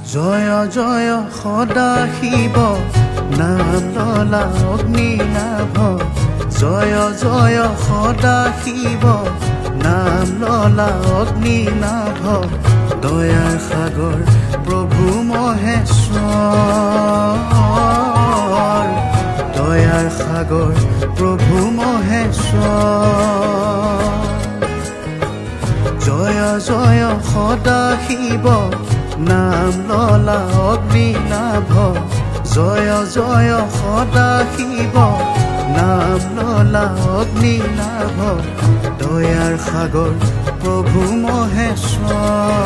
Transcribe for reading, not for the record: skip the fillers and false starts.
জয় জয় সদা শিৱ নাম ললা অগ্নিনাভ জয় জয় সদা শিৱ নাম ললা অগ্নিনাভ দয়াৰ সাগৰ প্ৰভু মহেশ্বৰ দয়াৰ সাগৰ প্ৰভু মহেশ্বৰ জয় জয় সদা শিৱ নাম ললা অগ্নিনাভ জয় জয় সদা শিৱ নাম ললা অগ্নিনাভ দয়াৰ সাগৰ প্ৰভু মহেশ্বৰ